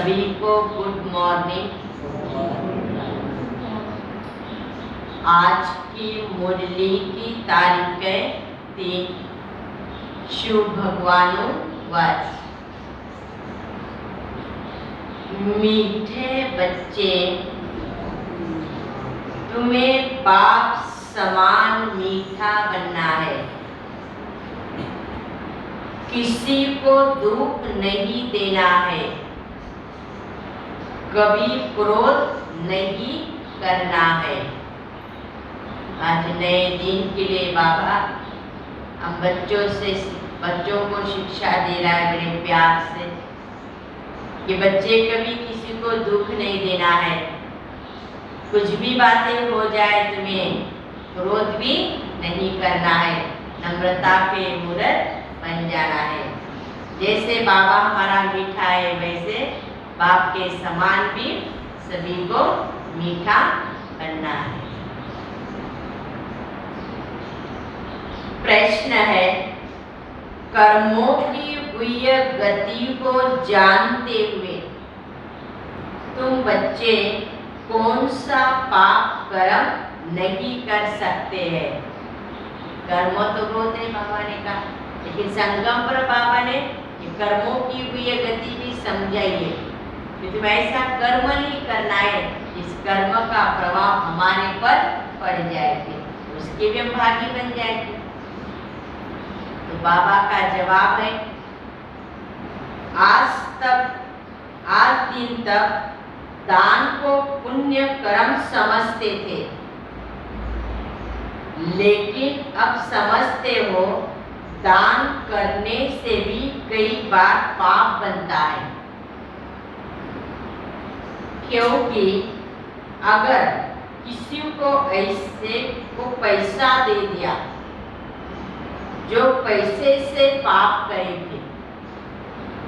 सभी को good morning. आज की मुरली की तारीख है 3 शिव भगवानु वर्ष। मीठे बच्चे, तुम्हें बाप समान मीठा बनना है। किसी को दुख नहीं देना है, कभी क्रोध नहीं करना है। आज नए दिन के लिए बाबा हम बच्चों को शिक्षा दे रहा है बड़े प्यार से कि बच्चे कभी किसी को दुख नहीं देना है। कुछ भी बातें हो जाए तुम्हें क्रोध भी नहीं करना है, नम्रता पे मूर्त बन जाना है। जैसे बाबा हमारा मीठा है वैसे बाप के समान भी सभी को मीठा बनना है। प्रश्न है, कर्मों की हुई गति को जानते हुए तुम बच्चे कौन सा पाप कर्म नहीं कर सकते हैं। कर्म तो बहुत है बाबा ने कहा, लेकिन संगम पर बाबा ने कर्मों की हुई गति भी समझाइए कि तुम ऐसा कर्म नहीं करना है इस कर्म का प्रभाव हमारे पर पड़ जाएगी, उसके भी हम भागी बन जाएंगे। तो बाबा का जवाब है, आज दिन तक दान को पुण्य कर्म समझते थे, लेकिन अब समझते हो दान करने से भी कई बार पाप बनता है। क्योंकि अगर किसी को ऐसे को पैसा दे दिया जो पैसे से पाप करेंगे,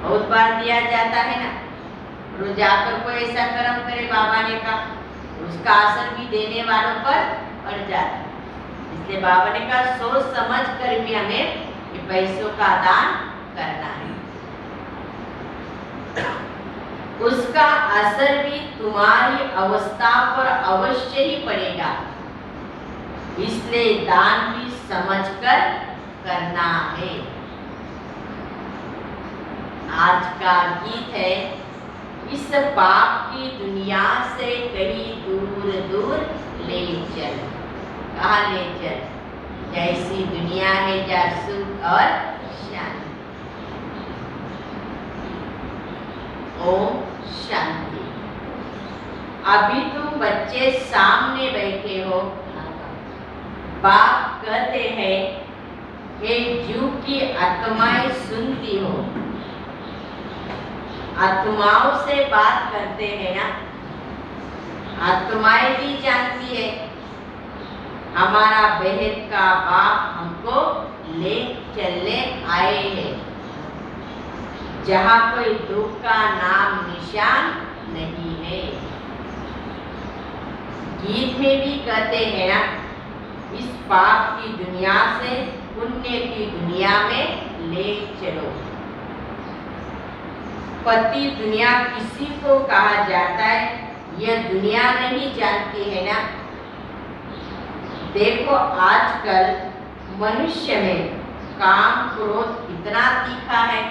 बहुत बार दिया जाता है ना, रोज जाकर कोई ऐसा कर्म करे बाबा ने कहा उसका असर भी देने वालों पर पड़ जाता है। इसलिए बाबा ने कहा सोच समझ कर भी हमें पैसों का दान करना है, उसका असर भी तुम्हारी अवस्था पर अवश्य ही पड़ेगा। इसलिए दान भी समझकर करना है। आज का गीत है, इस पाप की दुनिया से कहीं दूर दूर ले चल। कहाँ ले चल? जैसी दुनिया है जहाँ सुख और शांति। ओम शांति। अभी तुम बच्चे सामने बैठे हो, बाप कहते हैं हे जीव की आत्माएं सुनती हो। आत्माओं से बात करते हैं ना, आत्माएं भी जानती है हमारा बेहद का बाप हमको ले चलने आए हैं, जहाँ कोई दुख का नाम निशान नहीं है। गीत में भी कहते हैं ना, इस पाप की दुनिया से पुण्य की दुनिया में ले चलो। पति दुनिया किसी को कहा जाता है, यह दुनिया नहीं जानती है ना। देखो आजकल मनुष्य में काम क्रोध कितना तीखा है।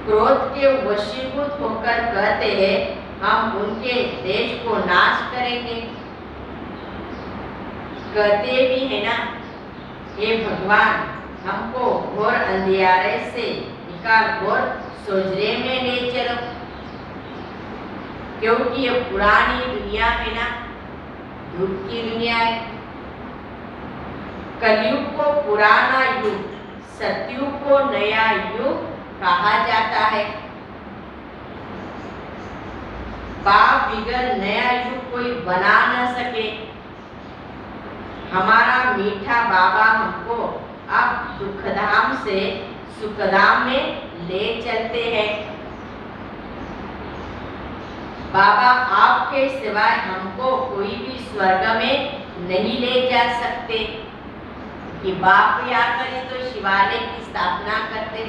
क्रोध के वशीभूत होकर कहते हैं हम उनके देश को नाश करेंगे। कहते भी है ना, हे भगवान हमको घोर अंधियारे से निकाल घोर सोजरे में ले चलो, क्योंकि ये पुरानी दुनिया है ना, दुख की दुनिया है। कलयुग को पुराना युग, सतयुग को नया युग कहा जाता है। बाप बिगर नया युग कोई बना न सके। हमारा मीठा बाबा हमको अब दुखधाम से सुखधाम में ले चलते हैं। बाबा आपके सिवाय हमको कोई भी स्वर्ग में नहीं ले जा सकते। कि बाप या करें तो शिवालय की स्थापना करते,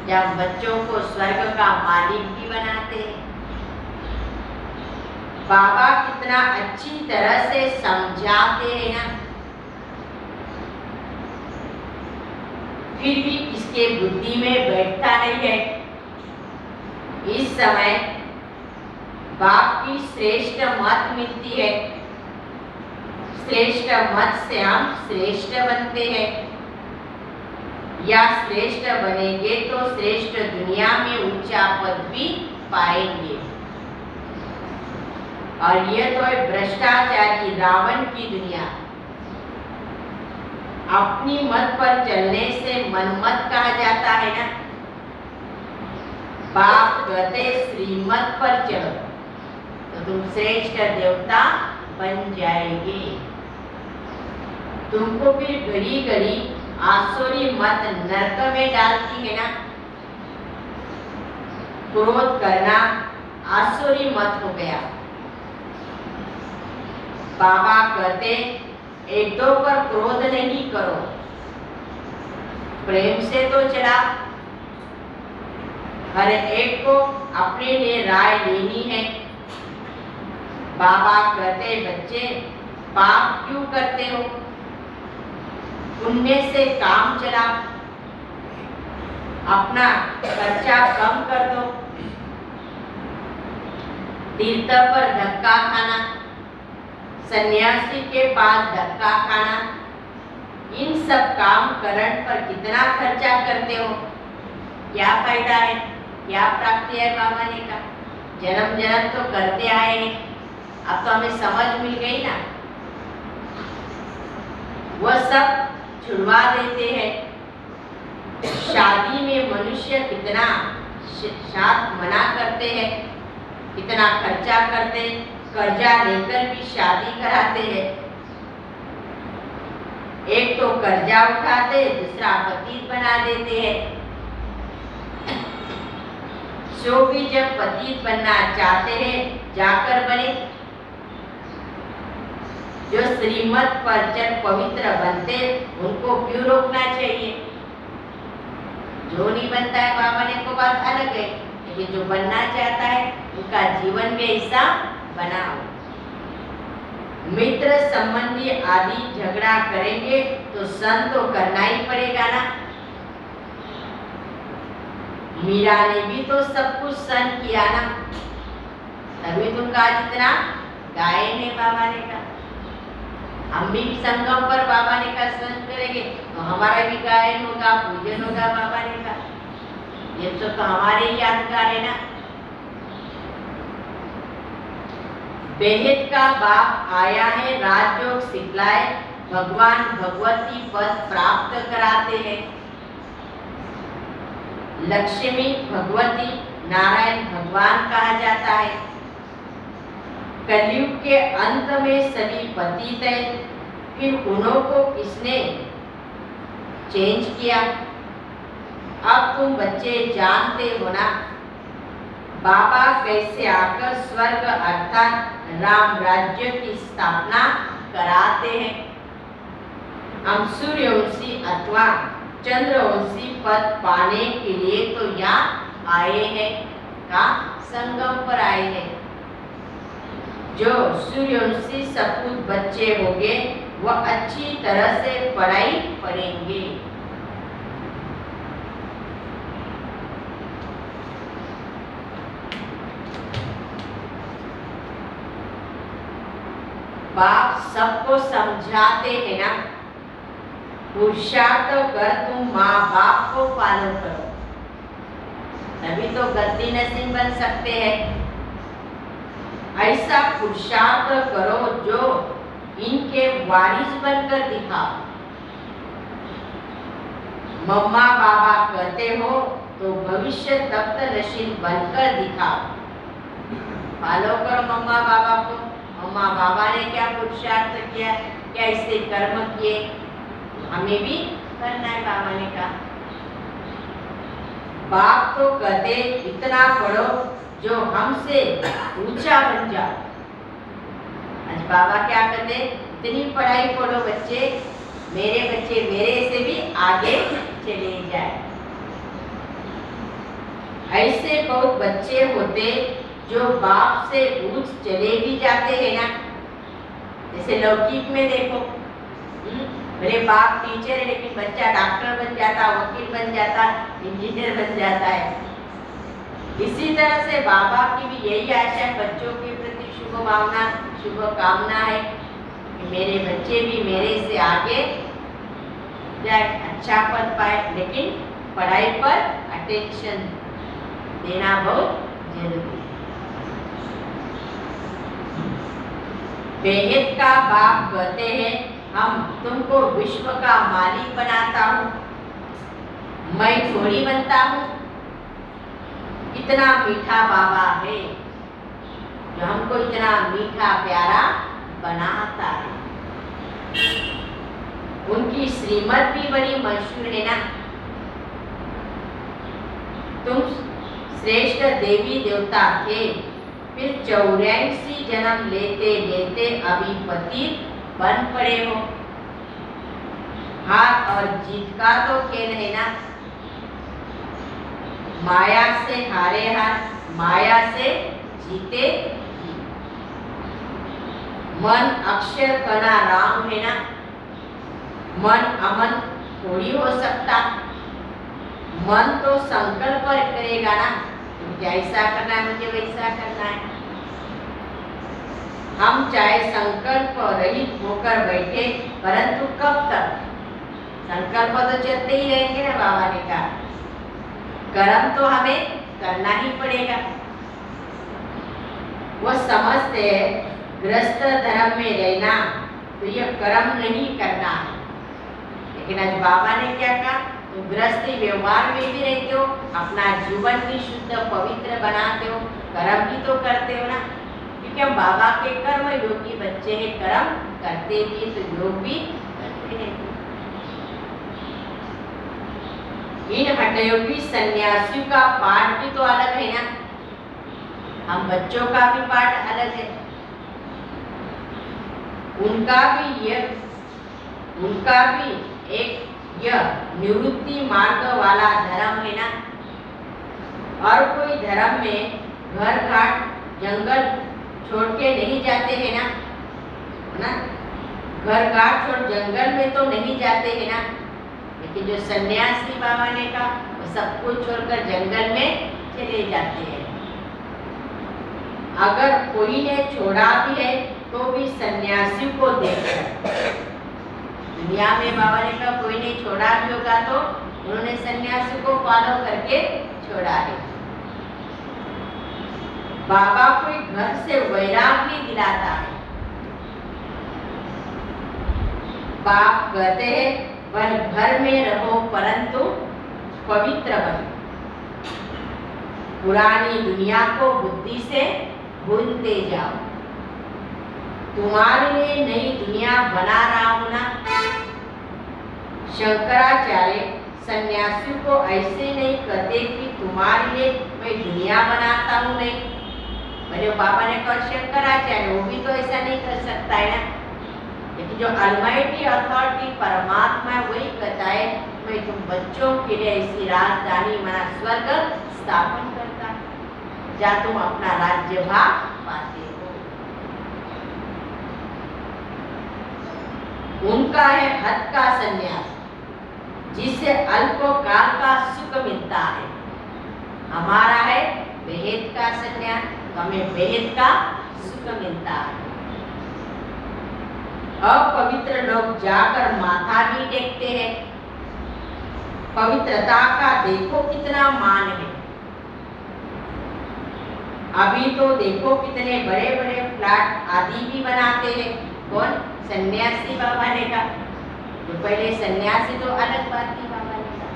जब बच्चों को स्वर्ग का मालिक भी बनाते हैं। बाबा कितना अच्छी तरह से समझाते हैं ना, फिर भी इसके बुद्धि में बैठता नहीं है। इस समय बाप की श्रेष्ठ मत मिलती है, श्रेष्ठ मत से हम श्रेष्ठ बनते हैं, या श्रेष्ठ बनेंगे तो श्रेष्ठ दुनिया में ऊंचा पद भी पाएंगे। और यह तो है भ्रष्टाचारी रावण की दुनिया। अपनी मत पर चलने से मनमत कहा जाता है ना। बाप कहते श्रीमत पर चलो तो तुम श्रेष्ठ देवता बन जाएंगे। तुमको फिर घड़ी घड़ी आसुरी मत नरक में डालती है ना। क्रोध करना आसुरी मत हो गया। बाबा कहते एक दो पर क्रोध नहीं करो, प्रेम से तो चला। हर एक को अपने लिए राय लेनी है। बाबा कहते बच्चे पाप क्यों करते हो, पुण्य से काम चला, अपना खर्चा कम कर दो। तीर्थ पर धक्का खाना, सन्यासी के पास धक्का खाना, इन सब काम करण पर कितना खर्चा करते हो, क्या फायदा है, क्या प्राप्ति है बाबा ने कहा। जन्म जन्म तो करते आए हैं, अब तो हमें समझ मिल गई ना। वह सब छुड़वा देते हैं। शादी में मनुष्य कितना साथ मना करते हैं, कितना खर्चा करते, कर्जा लेकर भी शादी कराते हैं। एक तो कर्जा उठाते, दूसरा पतित बना देते हैं। जो भी जब पतित बनना चाहते हैं जाकर बने। जो श्रीमत पर चल पवित्र बनते उनको क्यों रोकना चाहिए। जो नहीं बनता है बाबा ने को बात अलग है, लेकिन जो बनना चाहता है उनका जीवन में ऐसा बनाओ। मित्र संबंधी आदि झगड़ा करेंगे तो सहन तो करना ही पड़ेगा ना। मीरा ने भी तो सब कुछ सहन किया ना, तभी तुमका आज इतना गायन है बाबा ने कहा। हम भी संगम पर बाबा ने कहा सहन करेंगे तो हमारा भी गायन होगा, पूजन होगा बाबा ने कहा। ये सब तो हमारे ही यादगार है ना। बेहद का बाप आया है राजयोग सिखलाए, भगवान भगवती पद प्राप्त कराते हैं। लक्ष्मी भगवती नारायण भगवान कहा जाता है। कलयुग के अंत में सभी पतित है, फिर उन्हों को किसने चेंज किया। अब तुम बच्चे जानते हो ना बाबा कैसे आकर स्वर्ग अर्थात राम राज्य की स्थापना कराते हैं। हम सूर्यवंशी अथवा चंद्रवंशी पद पाने के लिए तो यहाँ आए हैं, का संगम पर आए हैं। जो सूर्यवंशी सपूत बच्चे होंगे वह अच्छी तरह से पढ़ाई पढ़ेंगे। बाप सबको समझाते हैं ना, पुरुषार्थ कर तुम माँ बाप को पालन करो, तभी तो गद्दी नसीब बन सकते हैं। ऐसा पुरुषार्थ करो जो इनके वारिस बनकर दिखाओ। मम्मा बाबा कहते हो तो भविष्य तप्त नशीन बनकर दिखाओ। फॉलो करो मम्मा बाबा को। मम्मा बाबा ने क्या पुरुषार्थ किया, क्या इससे कर्म किए, हमें भी करना है बाबा ने कहा। बाप तो कहते इतना पढ़ो जो हमसे ऊंचा बन जाओ। आज बाबा क्या कहते, इतनी पढ़ाई पढ़ो बच्चे, मेरे बच्चे मेरे से भी आगे चले जाए। बहुत बच्चे होते जो बाप से ऊंच चले भी जाते हैं ना, जैसे लौकिक में देखो, मेरे बाप टीचर है लेकिन बच्चा डॉक्टर बन जाता, वकील बन जाता, इंजीनियर बन जाता है। इसी तरह से बाबा की भी यही आशा है, बच्चों के प्रति शुभ भावना, शुभ कामना है कि मेरे बच्चे भी मेरे से आगे जाए, अच्छा पद पाए, लेकिन पढ़ाई पर अटेंशन देना बहुत जरूरी है। बेहद का बाप कहते हैं, हम तुमको विश्व का मालिक बनाता हूँ, मैं थोड़ी बनता हूँ। इतना मीठा बाबा है जो हमको इतना मीठा प्यारा बनाता है। उनकी श्रीमत भी बड़ी मशहूर है ना, तुम श्रेष्ठ देवी देवता थे, फिर 84 जन्म लेते लेते अभी पतित बन पड़े हो। हार और जीत का तो खेल है ना, माया से हारे हार, माया से जीते जीत। मन अक्षर कना राम है ना, मन अमन थोड़ी हो सकता। मन तो संकल्प करेगा ना, मुझे ऐसा करना है, मुझे वैसा करना है। हम चाहे संकल्प रहित होकर बैठे, परंतु कब तक? संकल्प तो चलते ही रहेंगे ना, बाबा ने कहा कर्म तो हमें करना ही पड़ेगा। वो समझते गृहस्थ धर्म में रहना तो यह कर्म नहीं करना है, लेकिन आज बाबा ने क्या कहा, तो गृहस्थी व्यवहार में भी रहते हो, अपना जीवन भी शुद्ध पवित्र बनाते हो, कर्म भी तो करते हो ना, क्योंकि हम बाबा के कर्म योगी बच्चे हैं, कर्म करते भी तो योग भी करते हैं। इन हठयोगी सन्यासियों का पाठ भी तो अलग है ना, हम बच्चों का भी पाठ अलग है। उनका भी एक यह निवृत्ति मार्ग वाला धर्म है ना, और कोई धर्म में घर घाट जंगल छोड़ के नहीं जाते हैं ना, घर घाट छोड़ जंगल में तो नहीं जाते हैं ना, लेकिन जो सन्यासी बाबा ने कहा वो सब कुछ छोड़कर जंगल में चले जाते हैं। अगर कोई ने छोड़ा भी है तो भी सन्यासी को देखकर, दुनिया में बाबा ने कहा कोई ने छोड़ा भी होगा तो उन्होंने सन्यासी को फॉलो करके छोड़ा है। बाबा कोई घर से वैराग नहीं दिलाता है। बाप कहते हैं वह घर में रहो परंतु पवित्र बनो, पुरानी दुनिया को बुद्धि से भूलते जाओ। तुम्हारे लिए नई दुनिया बना रहा हूं ना। शंकराचार्य सन्यासियों को ऐसे नहीं कहते कि तुम्हारे लिए मैं दुनिया बनाता हूं, नहीं। मेरे बाबा ने कहा शंकराचार्य वो भी तो ऐसा नहीं कर सकता है ना, लेकिन जो अलमाइटी अथॉरिटी परमात्मा है वही कहता है मैं तुम बच्चों के लिए ऐसी राजधानी माना स्वर्ग स्थापन करता, जहाँ तुम अपना राज्य भाग पाते हो। उनका है हद का संन्यास, जिससे अल्पकाल का सुख मिलता है। हमारा है बेहद का संन्यास, तो हमें बेहद का सुख मिलता है। अपवित्र लोग जाकर माथा भी टेकते हैं। पवित्रता का देखो कितना मान है। अभी तो देखो कितने बड़े बड़े फ्लैट आदि भी बनाते हैं। कौन? सन्यासी बाबा ने कहा। तो पहले सन्यासी तो अलग बात थी, बाबा ने कहा।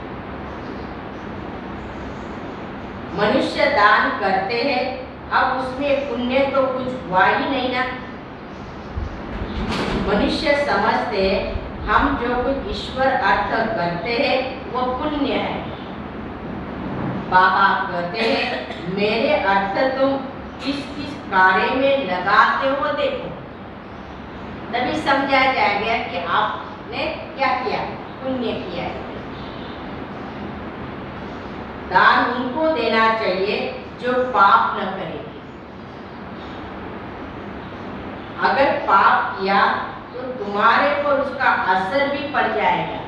मनुष्य दान करते हैं, अब उसमें पुण्य तो कुछ हुआ ही नहीं ना। मनुष्य समझते हम जो कुछ ईश्वर अर्थ करते हैं वो पुण्य है। बाबा कहते हैं मेरे अर्थ तुम किस किस कार्य में लगाते हो देखो, तभी समझा जाएगा कि आपने क्या किया, पुण्य किया है। दान उनको देना चाहिए जो पाप न करेगी। अगर पाप किया तो तुम्हारे पर उसका असर भी पड़ जाएगा,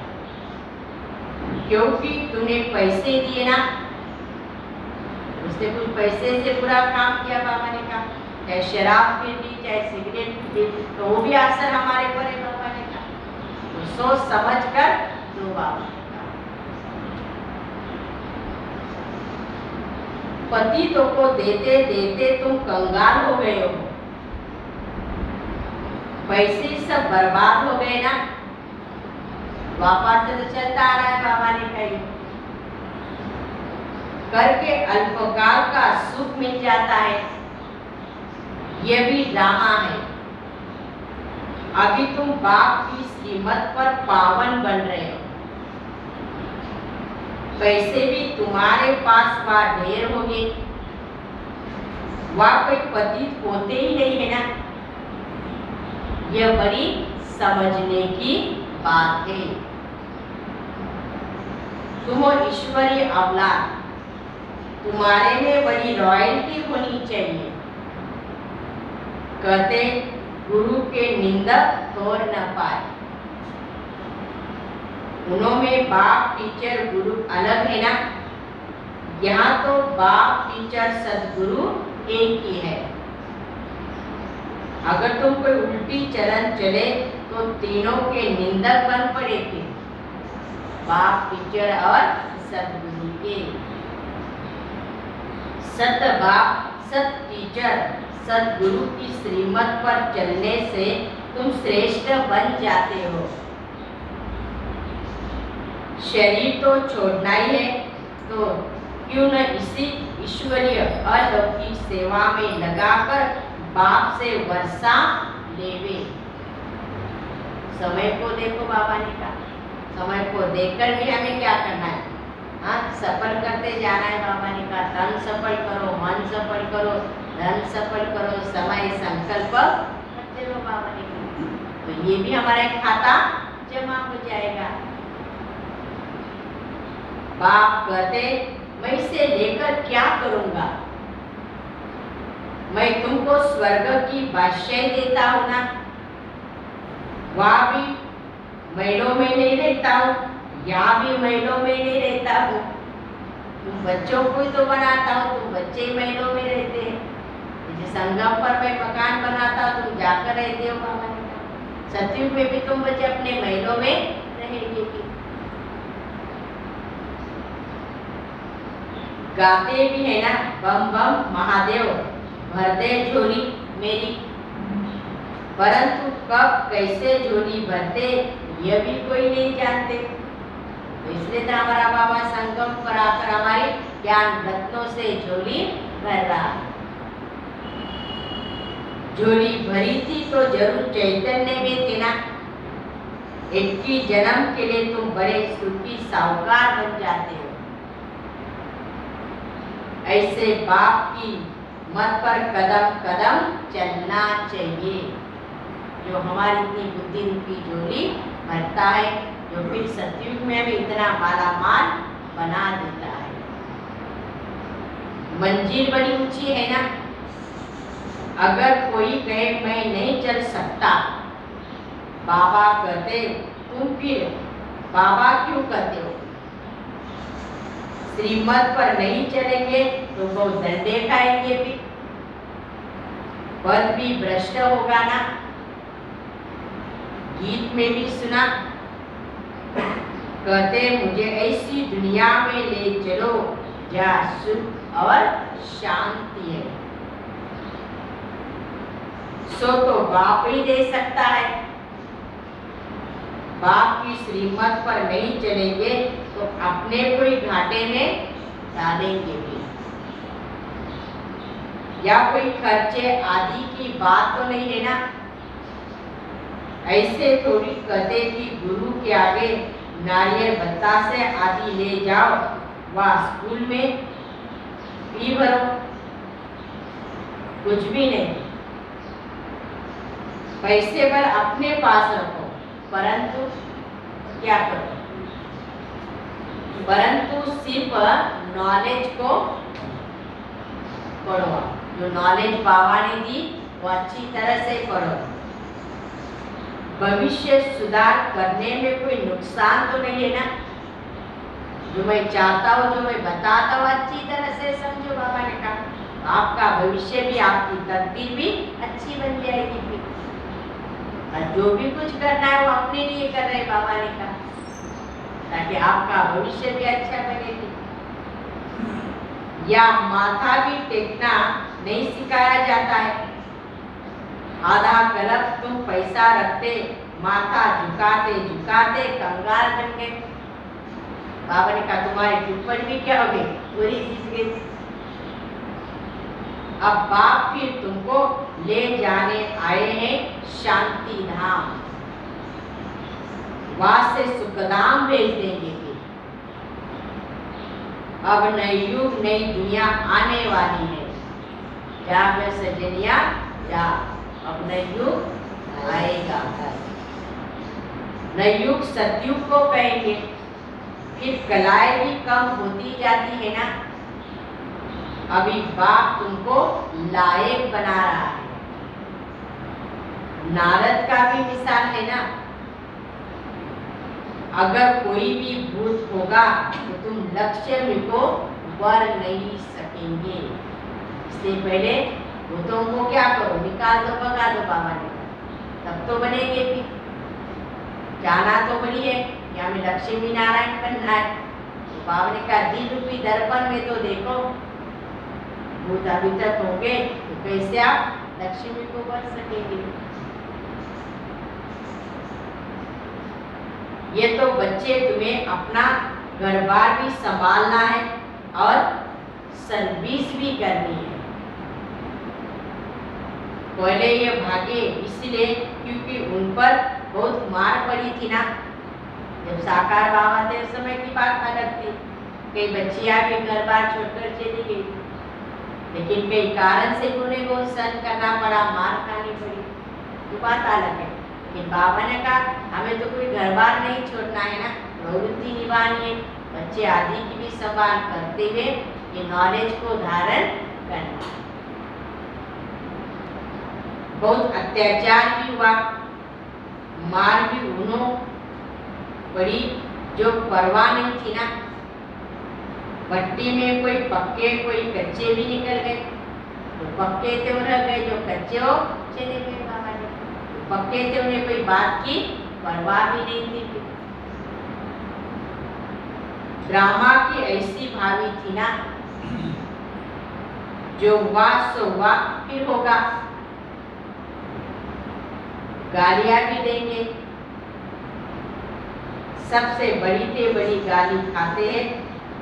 क्योंकि तुमने पैसे दिए ना, उसने कुछ पैसे से बुरा काम किया बाबा ने कहा, चाहे शराब पी ली, चाहे सिगरेट पी ली, तो वो भी असर हमारे पर है बाबा ने कहा। तो सोच समझ कर दो बाबा ने कहा। पतितों को देते देते तुम कंगाल हो गए हो, पैसे सब बर्बाद हो गए ना। वापस से तो चलता आ रहा है बाबा ने कही, करके अल्पकाल का सुख मिल जाता है, यह भी ड्रामा है। अभी तुम बाप की श्रीमत पर पावन बन रहे हो, पैसे भी तुम्हारे पास वह ढेर होंगे, वह कोई पतित होते ही नहीं है ना। यह बड़ी समझने की बात है। तुम ईश्वरीय औलाद, तुम्हारे में बड़ी रॉयल्टी होनी चाहिए। कहते गुरु के निंदक तोड़ न पाए। उनमें बाप टीचर गुरु अलग है ना, यहाँ तो बाप टीचर सदगुरु एक ही है। अगर तुम कोई उल्टी चलन चले तो तीनों के निंदक बन पड़े थे, बाप टीचर और सदगुरु के। सत बाप, सत टीचर, सदगुरु की श्रीमत पर चलने से तुम श्रेष्ठ बन जाते हो। शरीर तो छोड़ना ही है, तो क्यों न इसी ईश्वरीय अलौकिक सेवा में लगाकर बाप से वर्षा लेवे। समय को देखो बाबा ने कहा, समय को देखकर भी हमें क्या करना है, हाँ सफल करते जाना है। बाबा ने कहा तन सफल करो, मन सफल करो, धन सफल करो, समय संकल्प करते रहो बाबा ने कहा। तो ये भी हमारा एक खाता जमा हो जाएगा। बाप कहते मैं इसे लेकर क्या करूंगा, मैं तुमको स्वर्ग की बादशाही देता हूं ना, वहां भी महलों में नहीं रहता हूँ, यहाँ भी महलों में नहीं रहता हूँ। तुम बच्चों को ही तो बनाता हूँ, तुम बच्चे ही महलों में रहते हैं। जैसे संगम पर मैं मकान बनाता हूँ, तुम जाकर रहते हो बाबा ने कहा। सतयुग में भी तुम बच्चे अपने महलों में रहेंगे। गाते भी है ना, बम बम महादेव भर दे झोली मेरी, परंतु कब कैसे झोली भरते यह भी कोई नहीं जानते। तो इसलिए तो हमारा बाबा संगम पर आकर हमारी ज्ञान रत्नों से झोली भर रहा है। झोली भरी थी तो जरूर चैतन्य में थे ना। 21 जन्म के लिए तुम बड़े सुखी साहूकार बन जाते हो। ऐसे बाप की मत पर कदम कदम चलना चाहिए, जो हमारी इतनी बुद्धि रूपी झोली भरता है, जो फिर सतयुग में भी इतना माला माल बना देता है। मंजिल बड़ी ऊंची है ना। अगर कोई कहे मैं नहीं चल सकता, बाबा कहते तुम फिर बाबा क्यों कहते हो? श्रीमत पर नहीं चलेंगे तो वो दंडे खाएंगे भी, पद भी भ्रष्ट होगा ना। गीत में भी सुना, कहते मुझे ऐसी दुनिया में ले चलो जहाँ सुख और शांति है। सो तो बाप ही दे सकता है। बाप की श्रीमत पर नहीं चलेंगे तो अपने को ही घाटे में डालेंगे भी। या कोई खर्चे आदि की बात तो नहीं है ना। ऐसे थोड़ी कहते कि गुरु के आगे नारियल बतासे आदि ले जाओ, वह स्कूल में फी भरो, कुछ भी नहीं। पैसे पर अपने पास रखो, परंतु क्या करो? परंतु सिर्फ नॉलेज को पढ़ो। जो नॉलेज बाबा ने दी वो अच्छी तरह से पढ़ो। भविष्य सुधार करने में कोई नुकसान तो नहीं है ना। जो मैं चाहता हूँ, जो मैं बताता हूँ, अच्छी तरह से समझो। बाबा ने कहा आपका भविष्य भी, आपकी तकदीर भी अच्छी बन जाएगी फिर। और जो भी कुछ करना है वो अपने लिए कर रहे बाबा ने कहा, ताकि आपका भविष्य भी अच्छा बनेगी। या माथा भी टेकना नहीं सिखाया जाता है। आधा कल्प तुम पैसा रखते, माथा झुकाते झुकाते कंगाल बन गए। बाबा ने कहा तुम्हारे टिप्पण भी क्या हो गई, पूरी जीत गई। अब बाप फिर तुमको ले जाने आए हैं शांति धाम, वहां से सुखधाम भेज देंगे। फिर अब नई युग नई दुनिया आने वाली है। जाग सजनिया जा, अब नई युग आएगा। नई युग सतयुग को कहेंगे। फिर कलाएं भी कम होती जाती है ना। अभी बाप तुमको लायक बना रहा है। नारद का भी मिसाल है ना। अगर कोई भी भूत होगा तो तुम लक्ष्मी को वर नहीं सकेंगे। इससे पहले भूतों को क्या करो, निकाल दो, भगा दो बाबा ने, तब तो बनेंगे। भी जाना तो बड़ी है कि हमें लक्ष्मी नारायण बनना है। तो बाबा ने कहा दिल रूपी दर्पण में तो देखो, भूत अभी तक होंगे तो कैसे आप लक्ष्मी को बन सकेंगे। ये तो बच्चे तुम्हें अपना घर बार भी संभालना है और सर्विस भी करनी है। पहले ये भागे इसलिए क्योंकि उन पर बहुत मार पड़ी थी ना। जब साकार बाबा थे उस समय की बात अलग थी। कई बच्चियां भी घर बार छोड़कर चली गई, लेकिन कई कारण से उन्हें वो सहन करना पड़ा, मार खानी पड़ी, तो बात अलग है। लेकिन बाबा ने कहा हमें तो कोई घर बार नहीं छोड़ना है ना, प्रवृत्ति निभानी है। बच्चे आदि की भी संभाल करते हुए ये नॉलेज को धारण करना है। बहुत अत्याचार भी हुआ, मार भी उन्हों पड़ी जो परवाह नहीं थी ना। भट्टी में कोई पक्के कोई कच्चे भी निकल गए। तो पक्के थे वो रह गए, जो कच्चे हो चले गए। बाबा ने पक्के थे उन्हें कोई बात की परवाह भी नहीं थी। ड्रामा की ऐसी भावी थी ना, जो हुआ सो हुआ, फिर होगा। गालियां भी देंगे, सबसे बड़ी से बड़ी गाली खाते हैं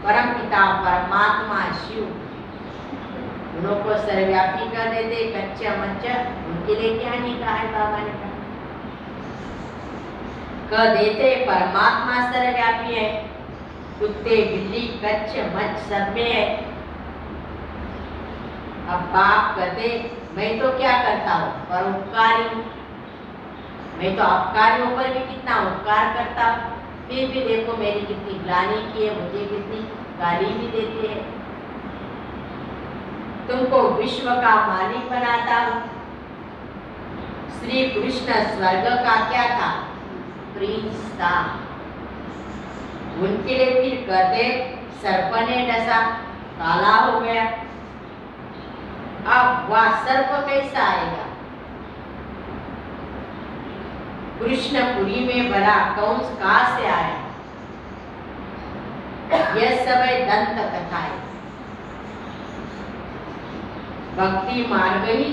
परम पिता परमात्मा शिव। उनको सर्वव्यापी कर देते, कच्चा मच्चा उनके लिए क्या नहीं कहा है बाबा ने कहा। कह देते परमात्मा सर्वव्यापी है, कुत्ते बिल्ली कच्च मच्छ सब में है। अब बाप कहते मैं तो क्या करता हूँ, परोपकारी हूँ। मैं तो अपकारियों पर भी कितना उपकार करता हूँ, फिर भी देखो मेरी कितनी ग्लानि की है, मुझे कितनी गाली भी देते हैं। तुमको विश्व का मालिक बनाता हूँ। श्री कृष्ण स्वर्ग का क्या था, प्रिंस था। उनके लिए फिर कहते सर्प ने डसा, काला हो गया। अब वह सर्प कैसा आएगा। कृष्णपुरी में बड़ा कंस कहाँ से आया। यह सब है दंत कथाएं। भक्ति मार्ग ही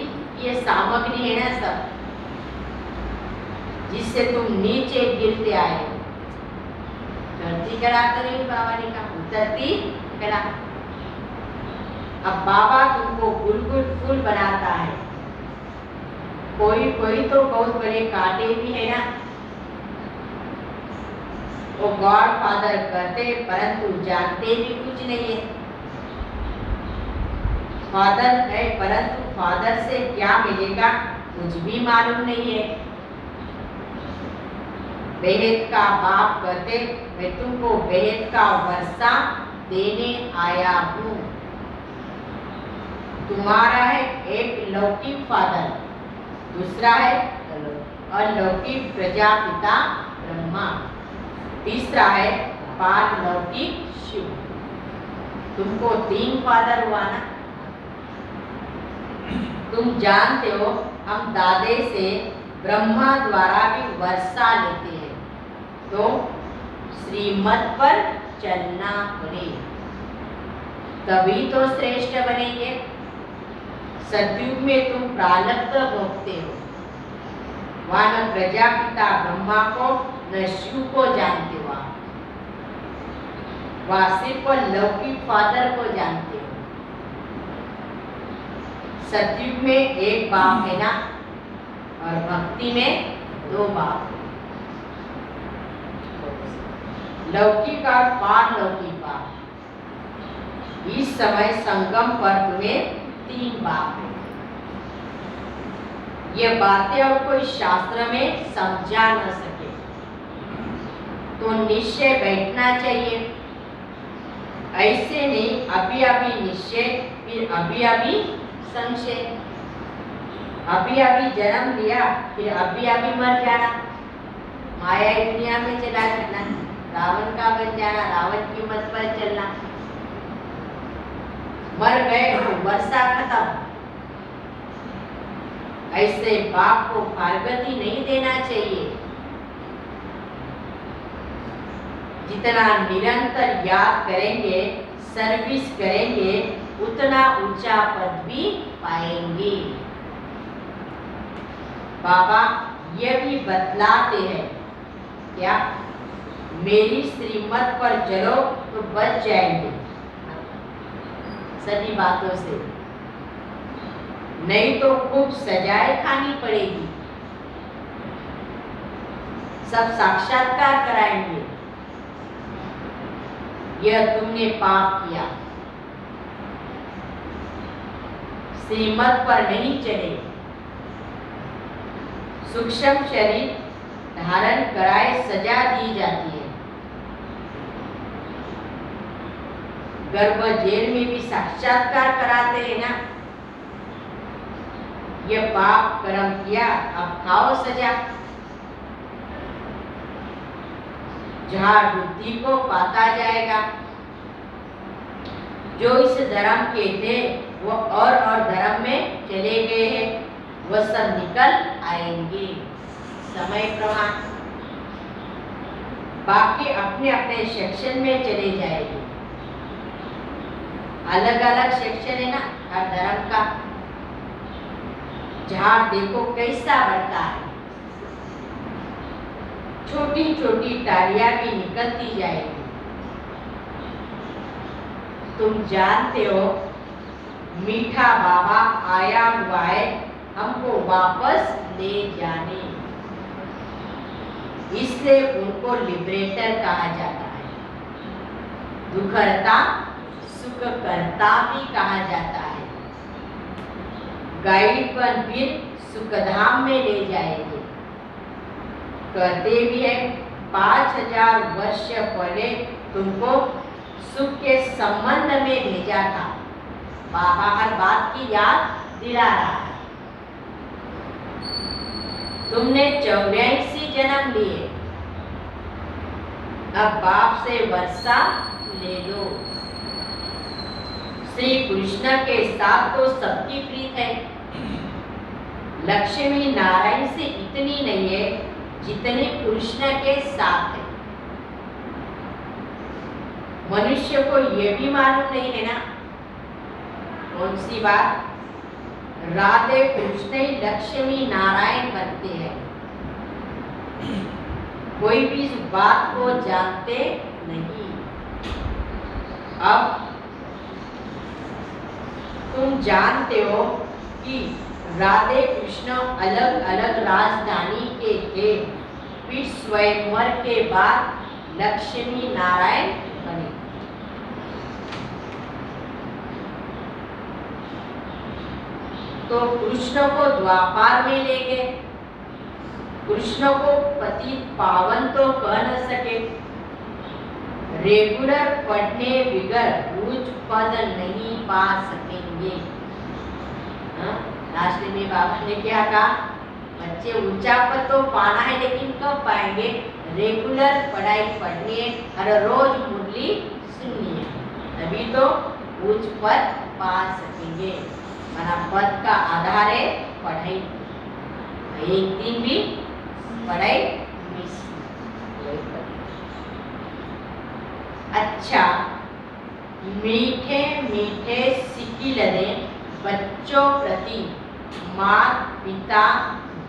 ये सामग्री है ना सब, जिससे तुम नीचे गिरते आए। चढ़ती करा तो नहीं, बाबा ने कहा उतरती करा। अब बाबा तुमको गुलगुल फूल बनाता है। कोई कोई तो बहुत बड़े कांटे भी है ना, वो गॉड फादर कहते परंतु जानते भी कुछ नहीं है। फादर है परंतु फादर से क्या मिलेगा कुछ भी मालूम नहीं है। बेहद का बाप कहते मैं तुमको बेहद का वर्षा देने आया हूँ। तुम्हारा है एक लौकिक फादर, दूसरा है अलौकिक प्रजापिता ब्रह्मा, तीसरा है पारलौकिक शिव। तुमको 3 फादर हुआ ना। तुम जानते हो हम दादे से ब्रह्मा द्वारा भी वर्षा लेते हैं, तो श्रीमत पर चलना पड़े, तभी तो श्रेष्ठ बनेंगे। सतयुग में तुम प्रारब्ध भोगते हो, वहां न प्रजापिता ब्रह्मा को न शिव को जानते हो, वहां सिर्फ लौकिक फादर को जानते हो। सतयुग में एक बाप है ना, और भक्ति में 2 बाप, लौकिक और पारलौकिक बाप। इस समय संगम पर तुम्हें 3 बाप है। ये बातें और कोई शास्त्र में समझा न सके तो निश्चय बैठना चाहिए। ऐसे नहीं अभी अभी निश्चय, फिर अभी अभी संशय, अभी अभी जन्म लिया फिर अभी अभी मर जाना, माया दुनिया में चला जाना, रावण का बन जाना, रावण की मत पर चलना। मर गए तो वर्षा खत्म। ऐसे बाप को फारगती नहीं देना चाहिए। जितना निरंतर याद करेंगे, सर्विस करेंगे, उतना ऊंचा पद भी पाएंगे। बाबा ये भी बतलाते हैं क्या, मेरी श्रीमत पर चलो तो बच जाएंगे सभी बातों से, नहीं तो खूब सजाए खानी पड़ेगी। सब साक्षात्कार कराएंगे, यह तुमने पाप किया, श्रीमत पर नहीं चले, सूक्ष्म शरीर धारण कराए सजा दी जाती है। गर्भ जेल में भी साक्षात्कार कराते हैं ना, ये पाप कर्म किया अब खाओ सजा। जहाँ बुद्धि को पाता जाएगा, जो इस धर्म के थे वो और धर्म में चले गए हैं, वह सब निकल आएंगे समय प्रमाण। बाकी अपने अपने सेक्शन में चले जाएंगे। अलग अलग सेक्शन है ना हर धर्म का, जहाँ देखो कैसा बढ़ता है, छोटी छोटी टालियां भी निकलती जाएगी। तुम जानते हो मीठा बाबा आया हुआ है हमको वापस ले जाने, इसलिए उनको लिबरेटर कहा जाता है। दुखहर्ता सुखकर्ता भी कहा जाता है। गाइड पर फिर सुखधाम में ले जाएंगे। कहते भी है 5000 वर्ष पहले तुमको सुख के संबंध में भेजा था। बाबा हर बात की याद दिला रहा है। तुमने 84 जन्म लिए, अब बाप से वर्षा ले लो। श्री कृष्ण के साथ तो सबकी प्रीत है, लक्ष्मी नारायण से इतनी नहीं है जितनी कृष्ण के साथ है। मनुष्य को यह भी मालूम नहीं है ना, कौन सी बात, राधे कृष्ण ही लक्ष्मी नारायण बनते हैं। कोई भी इस बात को जानते नहीं। अब तुम जानते हो कि राधे कृष्ण अलग अलग राजधानी के थे, फिर स्वयंवर के बाद लक्ष्मी नारायण बने। तो कृष्ण को द्वापार में ले गए। कृष्ण को पतित पावन तो कह न सके, रेगुलर पढ़ने बिगर उच्च पद नहीं पा सकेंगे। लास्ट में बाबा ने क्या कहा, बच्चे ऊंचा पद तो पाना है लेकिन कब पाएंगे, रेगुलर पढ़ाई पढ़नी है, हर रोज मुरली सुननी है, तभी तो उच्च पद पा सकेंगे। हमारा पद का आधार है पढ़ाई, एक दिन भी पढ़ाई मिस। अच्छा, मीठे मीठे सिकिलने बच्चों प्रति माता पिता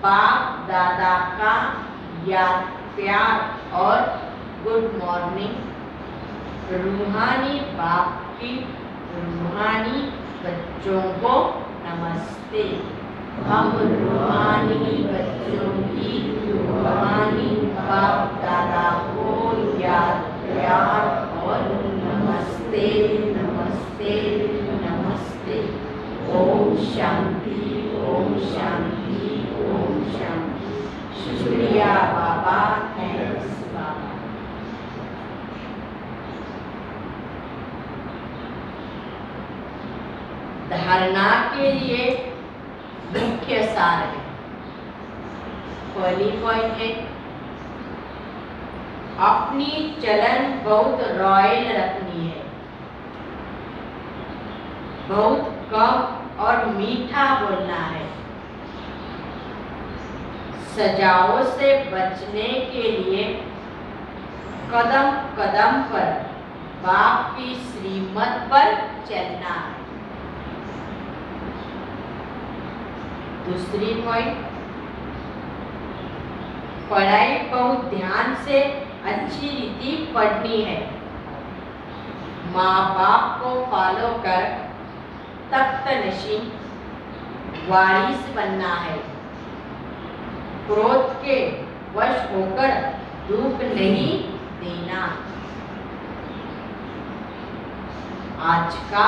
बाप दादा का याद प्यार और गुड मॉर्निंग। रूहानी बाप की रूहानी बच्चों को नमस्ते। हम रूहानी बच्चों की रूहानी बाप दादा को याद प्यार और नमस्ते नमस्ते नमस्ते। ओम शांति ओम शांति ओम शांति। शुक्रिया बाबा, थैंक्स बाबा। धारणा के लिए मुख्य सार है। पहली पॉइंट है, अपनी चलन बहुत रॉयल रखनी है, बहुत कम और मीठा बोलना है। सजाओं से बचने के लिए कदम कदम पर बाप की श्रीमत पर चलना है। दूसरी पॉइंट, पढ़ाई बहुत ध्यान से अच्छी रीति पढ़नी है। माँ बाप को फॉलो कर तख्त नशीन वारिस बनना है। क्रोध के वश होकर दुख नहीं देना। आज का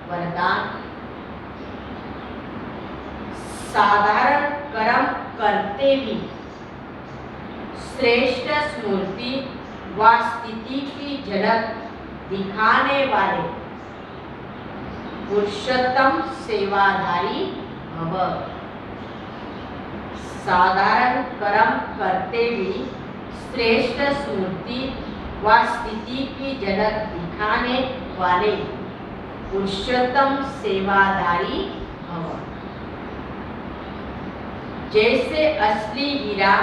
वरदान, साधारण कर्म करते भी श्रेष्ठ स्मृति व स्थिति की झलक दिखाने वाले पुरुषोत्तम सेवाधारी भव। साधारण कर्म करते भी श्रेष्ठ स्मृति व स्थिति की झलक दिखाने वाले पुरुषोत्तम सेवाधारी भव। जैसे असली हीरा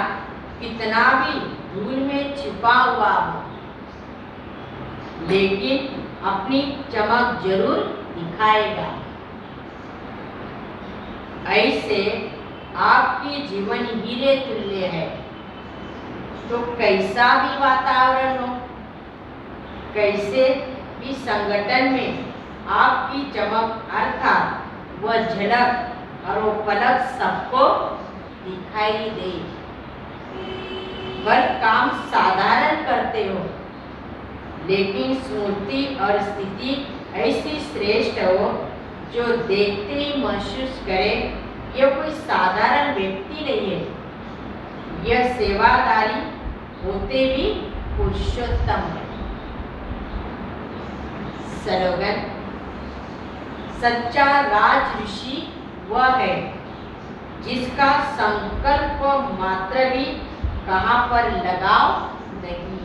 कितना भी धूल में छिपा हुआ हो, लेकिन अपनी चमक जरूर दिखाएगा, ऐसे आपकी जीवन हीरे तुल्य है। तो कैसा भी वातावरण हो, कैसे भी संगठन में आपकी चमक अर्थात वह झलक और वो पलक सबको दिखाई दे। हर काम साधारण करते हो, लेकिन स्मृति और स्थिति ऐसी श्रेष्ठ हो जो देखते ही महसूस करे यह कोई साधारण व्यक्ति नहीं है, यह सेवादारी होते भी पुरुषोत्तम है। स्लोगन, सच्चा राज ऋषि वह है जिसका संकल्प मात्र भी कहाँ पर लगाव नहीं।